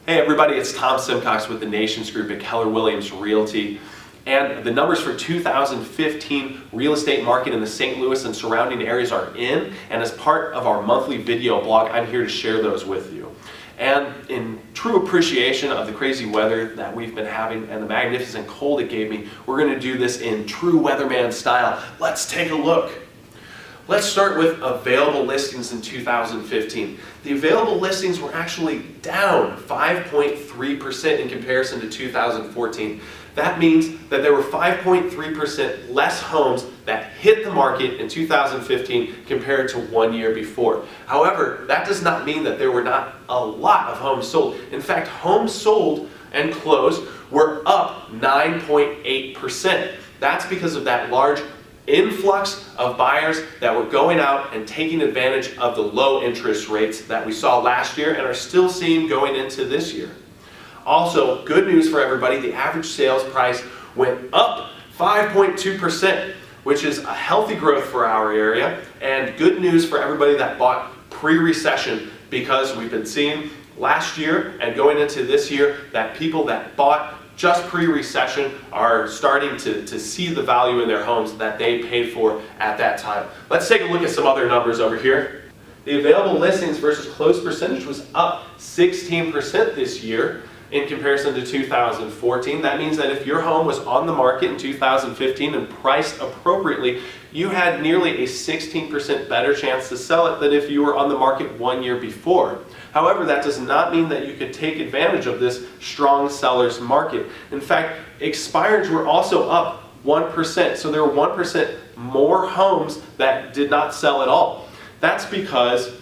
Hey everybody, it's Tom Simcox with the Nations Group at Keller Williams Realty. And the numbers for 2015 real estate market in the St. Louis and surrounding areas are in. And as part of our monthly video blog, I'm here to share those with you. And in true appreciation of the crazy weather that we've been having and the magnificent cold it gave me, we're going to do this in true weatherman style. Let's take a look. Let's start with available listings in 2015. The available listings were actually down 5.3% in comparison to 2014. That means that there were 5.3% less homes that hit the market in 2015 compared to 1 year before. However, that does not mean that there were not a lot of homes sold. In fact, homes sold and closed were up 9.8%. That's because of that large influx of buyers that were going out and taking advantage of the low interest rates that we saw last year and are still seeing going into this year. Also, good news for everybody, the average sales price went up 5.2%, which is a healthy growth for our area, and good news for everybody that bought pre-recession, because we've been seeing last year and going into this year that people that bought just pre-recession are starting to see the value in their homes that they paid for at that time. Let's take a look at some other numbers over here. The available listings versus closed percentage was up 16% this year in comparison to 2014. That means that if your home was on the market in 2015 and priced appropriately, you had nearly a 16% better chance to sell it than if you were on the market 1 year before. However, that does not mean that you could take advantage of this strong seller's market. In fact, expireds were also up 1%, so there were 1% more homes that did not sell at all. That's because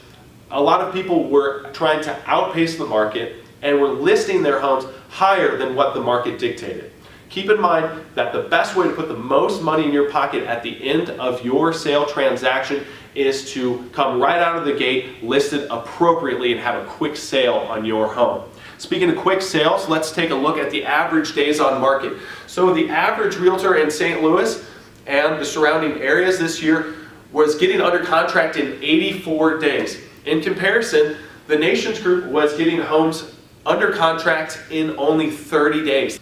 a lot of people were trying to outpace the market and were listing their homes higher than what the market dictated. Keep in mind that the best way to put the most money in your pocket at the end of your sale transaction is to come right out of the gate listed appropriately and have a quick sale on your home. Speaking of quick sales, let's take a look at the average days on market. So the average realtor in St. Louis and the surrounding areas this year was getting under contract in 84 days. In comparison, the Nations Group was getting homes under contract in only 30 days.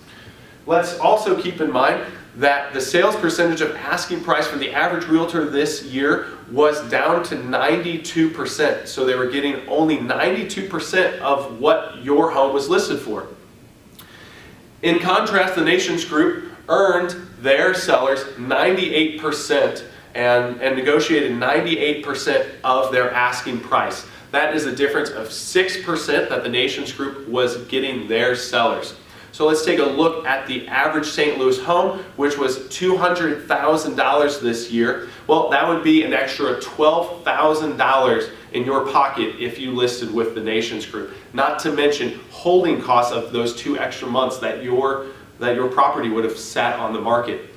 Let's also keep in mind that the sales percentage of asking price for the average realtor this year was down to 92%. So they were getting only 92% of what your home was listed for. In contrast, the Nations Group earned their sellers 98% and negotiated 98% of their asking price. That is a difference of 6% that the Nations Group was getting their sellers. So let's take a look at the average St. Louis home, which was $200,000 this year. Well, that would be an extra $12,000 in your pocket if you listed with the Nations Group. Not to mention holding costs of those 2 extra months that your property would have sat on the market.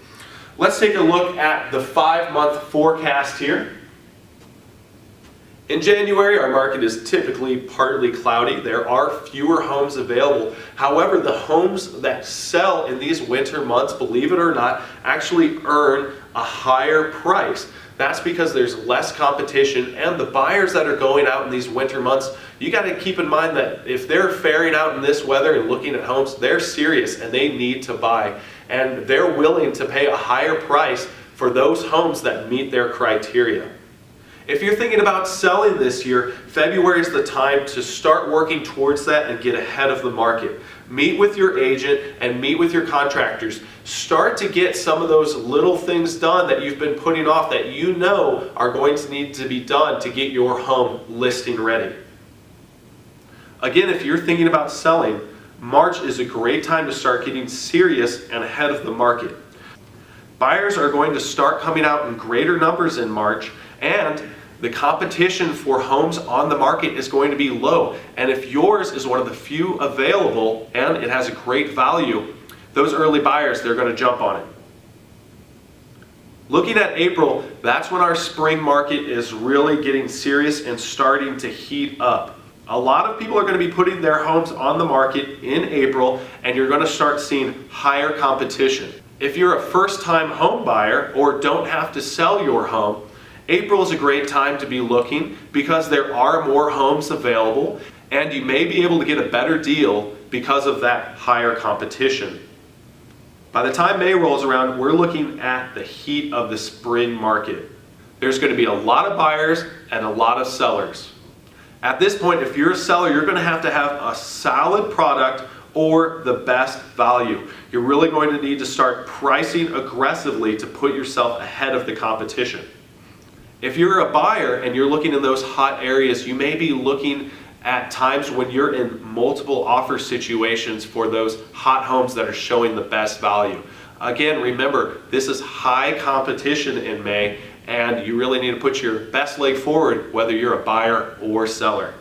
Let's take a look at the 5-month forecast here. In January, our market is typically partly cloudy. There are fewer homes available. However, the homes that sell in these winter months, believe it or not, actually earn a higher price. That's because there's less competition, and the buyers that are going out in these winter months, you got to keep in mind that if they're faring out in this weather and looking at homes, they're serious and they need to buy. And they're willing to pay a higher price for those homes that meet their criteria. If you're thinking about selling this year, February is the time to start working towards that and get ahead of the market. Meet with your agent and meet with your contractors. Start to get some of those little things done that you've been putting off that you know are going to need to be done to get your home listing ready. Again, if you're thinking about selling, March is a great time to start getting serious and ahead of the market. Buyers are going to start coming out in greater numbers in March, and the competition for homes on the market is going to be low. And if yours is one of the few available and it has a great value, those early buyers, they're going to jump on it. Looking at April, that's when our spring market is really getting serious and starting to heat up. A lot of people are going to be putting their homes on the market in April, and you're going to start seeing higher competition. If you're a first-time home buyer or don't have to sell your home, April is a great time to be looking because there are more homes available and you may be able to get a better deal because of that higher competition. By the time May rolls around, we're looking at the heat of the spring market. There's going to be a lot of buyers and a lot of sellers. At this point, if you're a seller, you're going to have a solid product or the best value. You're really going to need to start pricing aggressively to put yourself ahead of the competition. If you're a buyer and you're looking in those hot areas, you may be looking at times when you're in multiple offer situations for those hot homes that are showing the best value. Again, remember, this is high competition in May, and you really need to put your best leg forward whether you're a buyer or seller.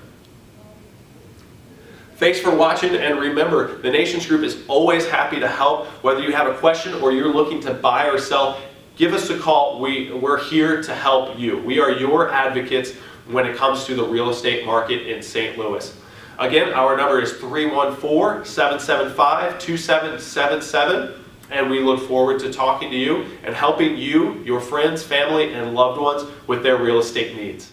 Thanks for watching, and remember, the Nations Group is always happy to help. Whether you have a question or you're looking to buy or sell, give us a call. We're here to help you. We are your advocates when it comes to the real estate market in St. Louis. Again, our number is 314-775-2777, and we look forward to talking to you and helping you, your friends, family, and loved ones with their real estate needs.